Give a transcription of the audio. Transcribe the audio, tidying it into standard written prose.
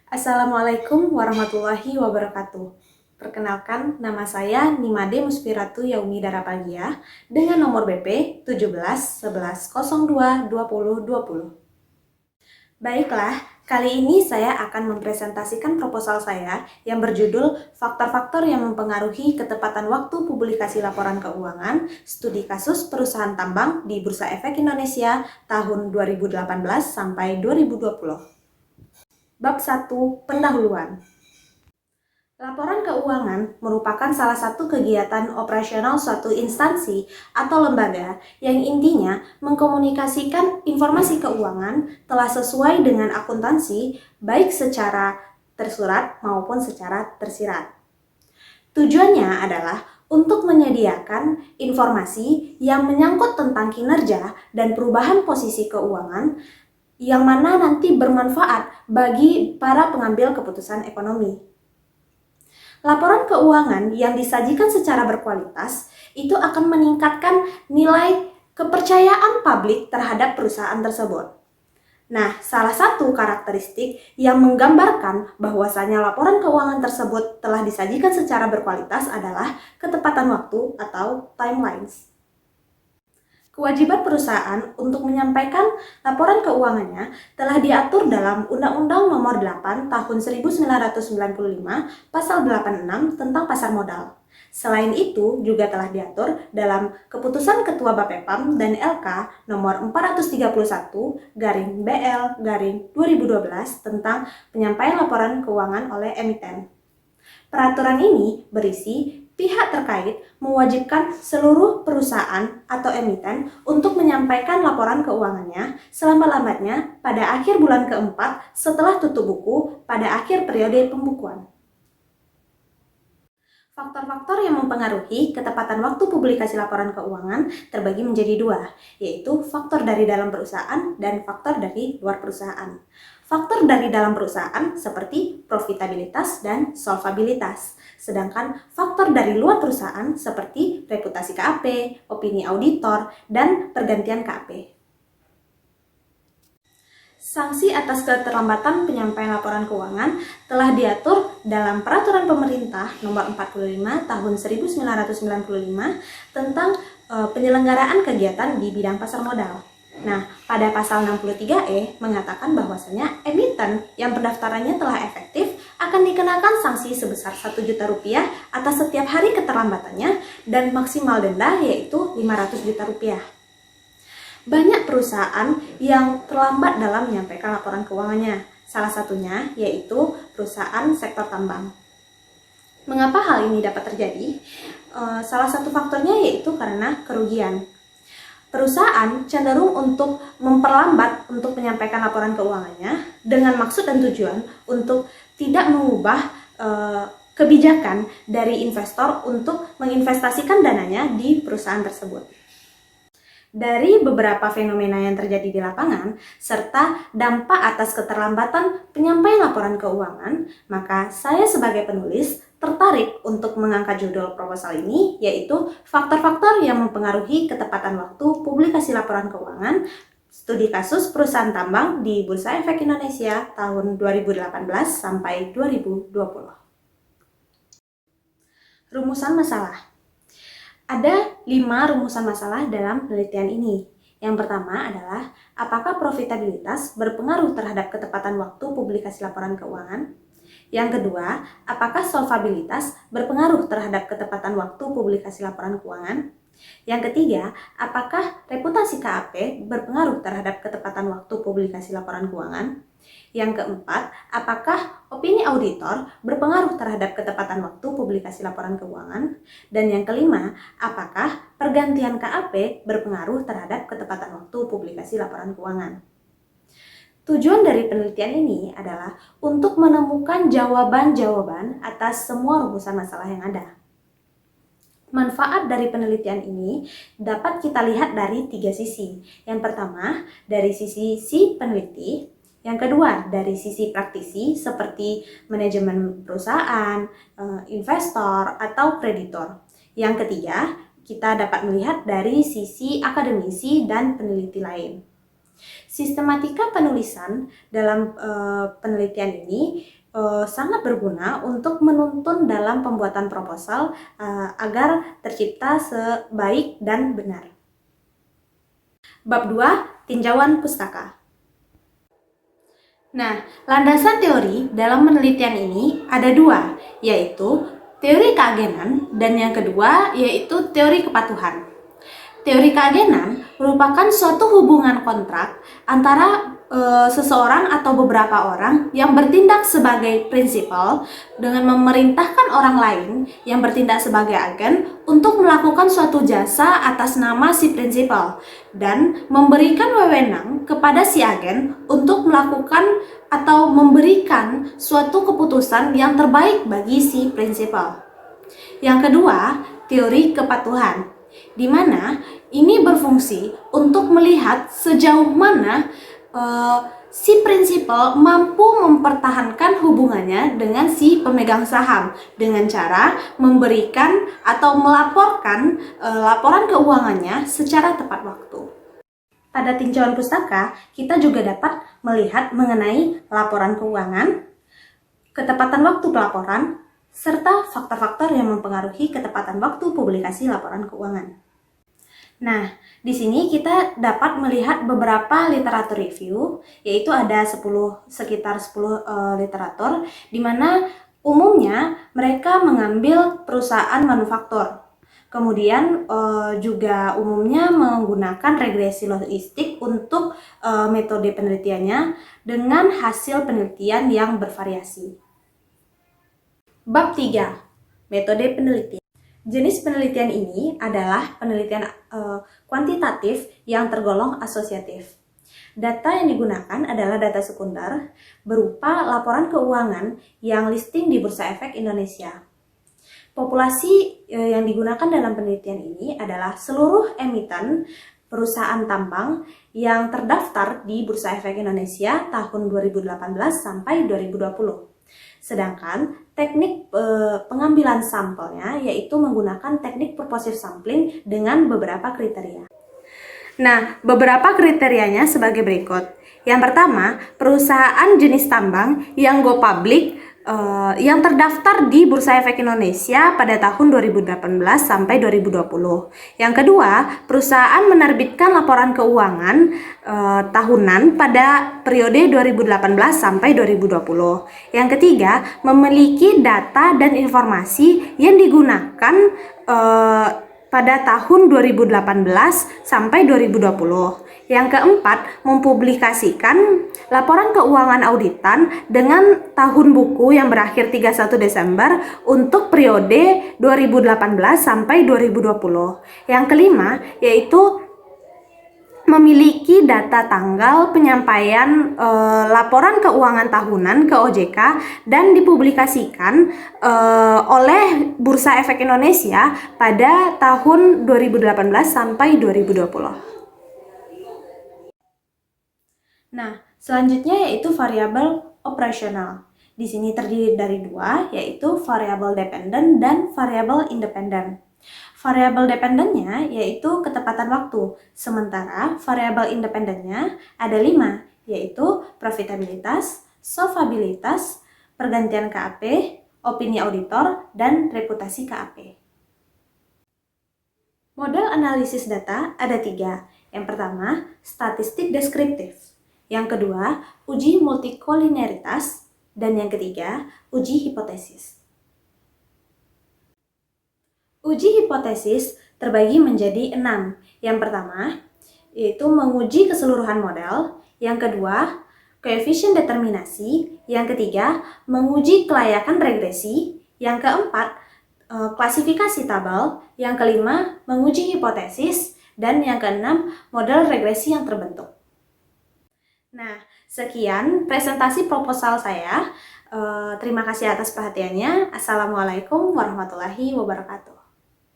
Assalamualaikum warahmatullahi wabarakatuh. Perkenalkan, nama saya Nimade Musfiratu Yaumi Darapagia dengan nomor BP 17 11 02 20 20. Baiklah, kali ini saya akan mempresentasikan proposal saya yang berjudul Faktor-faktor yang mempengaruhi ketepatan waktu publikasi laporan keuangan studi kasus perusahaan tambang di Bursa Efek Indonesia tahun 2018 sampai 2020. Bab 1. Pendahuluan. Laporan keuangan merupakan salah satu kegiatan operasional suatu instansi atau lembaga yang intinya mengkomunikasikan informasi keuangan telah sesuai dengan akuntansi baik secara tersurat maupun secara tersirat. Tujuannya adalah untuk menyediakan informasi yang menyangkut tentang kinerja dan perubahan posisi keuangan yang mana nanti bermanfaat bagi para pengambil keputusan ekonomi. Laporan keuangan yang disajikan secara berkualitas itu akan meningkatkan nilai kepercayaan publik terhadap perusahaan tersebut. Nah, salah satu karakteristik yang menggambarkan bahwasanya laporan keuangan tersebut telah disajikan secara berkualitas adalah ketepatan waktu atau timelines. Kewajiban perusahaan untuk menyampaikan laporan keuangannya telah diatur dalam Undang-Undang Nomor 8 Tahun 1995 Pasal 86 tentang pasar modal. Selain itu, juga telah diatur dalam Keputusan Ketua Bapepam dan LK Nomor 431/BL/2012 tentang penyampaian laporan keuangan oleh emiten. Peraturan ini berisi pihak terkait mewajibkan seluruh perusahaan atau emiten untuk menyampaikan laporan keuangannya selambat-lambatnya pada akhir bulan keempat setelah tutup buku pada akhir periode pembukuan. Faktor-faktor yang mempengaruhi ketepatan waktu publikasi laporan keuangan terbagi menjadi dua, yaitu faktor dari dalam perusahaan dan faktor dari luar perusahaan. Faktor dari dalam perusahaan seperti profitabilitas dan solvabilitas, sedangkan faktor dari luar perusahaan seperti reputasi KAP, opini auditor, dan pergantian KAP. Sanksi atas keterlambatan penyampaian laporan keuangan telah diatur dalam Peraturan Pemerintah Nomor 45 Tahun 1995 tentang penyelenggaraan kegiatan di bidang pasar modal. Nah, pada pasal 63E mengatakan bahwasanya emiten yang pendaftarannya telah efektif akan dikenakan sanksi sebesar Rp1.000.000 atas setiap hari keterlambatannya dan maksimal denda yaitu Rp500.000.000. Banyak perusahaan yang terlambat dalam menyampaikan laporan keuangannya. Salah satunya yaitu perusahaan sektor tambang. Mengapa hal ini dapat terjadi? Salah satu faktornya yaitu karena kerugian. Perusahaan cenderung untuk memperlambat untuk menyampaikan laporan keuangannya dengan maksud dan tujuan untuk tidak mengubah kebijakan dari investor untuk menginvestasikan dananya di perusahaan tersebut. Dari beberapa fenomena yang terjadi di lapangan, serta dampak atas keterlambatan penyampaian laporan keuangan, maka saya sebagai penulis tertarik untuk mengangkat judul proposal ini, yaitu faktor-faktor yang mempengaruhi ketepatan waktu publikasi laporan keuangan studi kasus perusahaan tambang di Bursa Efek Indonesia tahun 2018 sampai 2020. Rumusan masalah. Ada 5 rumusan masalah dalam penelitian ini. Yang pertama adalah, apakah profitabilitas berpengaruh terhadap ketepatan waktu publikasi laporan keuangan? Yang kedua, apakah solvabilitas berpengaruh terhadap ketepatan waktu publikasi laporan keuangan? Yang ketiga, apakah reputasi KAP berpengaruh terhadap ketepatan waktu publikasi laporan keuangan? Yang keempat, apakah opini auditor berpengaruh terhadap ketepatan waktu publikasi laporan keuangan? Dan yang kelima, apakah pergantian KAP berpengaruh terhadap ketepatan waktu publikasi laporan keuangan? Tujuan dari penelitian ini adalah untuk menemukan jawaban-jawaban atas semua rumusan masalah yang ada. Manfaat dari penelitian ini dapat kita lihat dari 3 sisi. Yang pertama, dari sisi si peneliti. Yang kedua, dari sisi praktisi seperti manajemen perusahaan, investor, atau kreditor. Yang ketiga, kita dapat melihat dari sisi akademisi dan peneliti lain. Sistematika penulisan dalam penelitian ini sangat berguna untuk menuntun dalam pembuatan proposal agar tercipta sebaik dan benar. Bab 2, tinjauan pustaka. Nah, landasan teori dalam penelitian ini ada dua, yaitu teori keagenan dan yang kedua yaitu teori kepatuhan. Teori keagenan merupakan suatu hubungan kontrak antara seseorang atau beberapa orang yang bertindak sebagai prinsipal dengan memerintahkan orang lain yang bertindak sebagai agen untuk melakukan suatu jasa atas nama si prinsipal dan memberikan wewenang kepada si agen untuk melakukan atau memberikan suatu keputusan yang terbaik bagi si prinsipal. Yang kedua, teori kepatuhan, di mana ini berfungsi untuk melihat sejauh mana si prinsipal mampu mempertahankan hubungannya dengan si pemegang saham dengan cara memberikan atau melaporkan laporan keuangannya secara tepat waktu. Pada tinjauan pustaka, kita juga dapat melihat mengenai laporan keuangan, ketepatan waktu pelaporan, serta faktor-faktor yang mempengaruhi ketepatan waktu publikasi laporan keuangan. Nah, di sini kita dapat melihat beberapa literatur review, yaitu ada sekitar 10 literatur, di mana umumnya mereka mengambil perusahaan manufaktur. Kemudian juga umumnya menggunakan regresi logistik untuk metode penelitiannya dengan hasil penelitian yang bervariasi. Bab 3, metode penelitian. Jenis penelitian ini adalah penelitian kuantitatif yang tergolong asosiatif. Data yang digunakan adalah data sekunder berupa laporan keuangan yang listing di Bursa Efek Indonesia. Populasi yang digunakan dalam penelitian ini adalah seluruh emiten perusahaan tambang yang terdaftar di Bursa Efek Indonesia tahun 2018 sampai 2020. Sedangkan teknik pengambilan sampelnya yaitu menggunakan teknik purposive sampling dengan beberapa kriteria. Nah, beberapa kriterianya sebagai berikut. Yang pertama, perusahaan jenis tambang yang go public yang terdaftar di Bursa Efek Indonesia pada tahun 2018 sampai 2020. Yang kedua, perusahaan menerbitkan laporan keuangan tahunan pada periode 2018 sampai 2020. Yang ketiga, memiliki data dan informasi yang digunakan pada tahun 2018 sampai 2020. Yang keempat, mempublikasikan laporan keuangan auditan dengan tahun buku yang berakhir 31 Desember untuk periode 2018 sampai 2020. Yang kelima, yaitu memiliki data tanggal penyampaian laporan keuangan tahunan ke OJK dan dipublikasikan oleh Bursa Efek Indonesia pada tahun 2018 sampai 2020. Nah, selanjutnya yaitu variabel operasional. Di sini terdiri dari dua, yaitu variabel dependen dan variabel independen. Variabel dependennya yaitu ketepatan waktu, sementara variabel independennya ada 5, yaitu profitabilitas, solvabilitas, pergantian KAP, opini auditor, dan reputasi KAP. Model analisis data ada 3. Yang pertama, statistik deskriptif. Yang kedua, uji multikolineritas. Dan yang ketiga, uji hipotesis. Uji hipotesis terbagi menjadi 6. Yang pertama, yaitu menguji keseluruhan model. Yang kedua, koefisien determinasi. Yang ketiga, menguji kelayakan regresi. Yang keempat, klasifikasi tabel. Yang kelima, menguji hipotesis. Dan yang keenam, model regresi yang terbentuk. Nah, sekian presentasi proposal saya. Terima kasih atas perhatiannya. Assalamualaikum warahmatullahi wabarakatuh.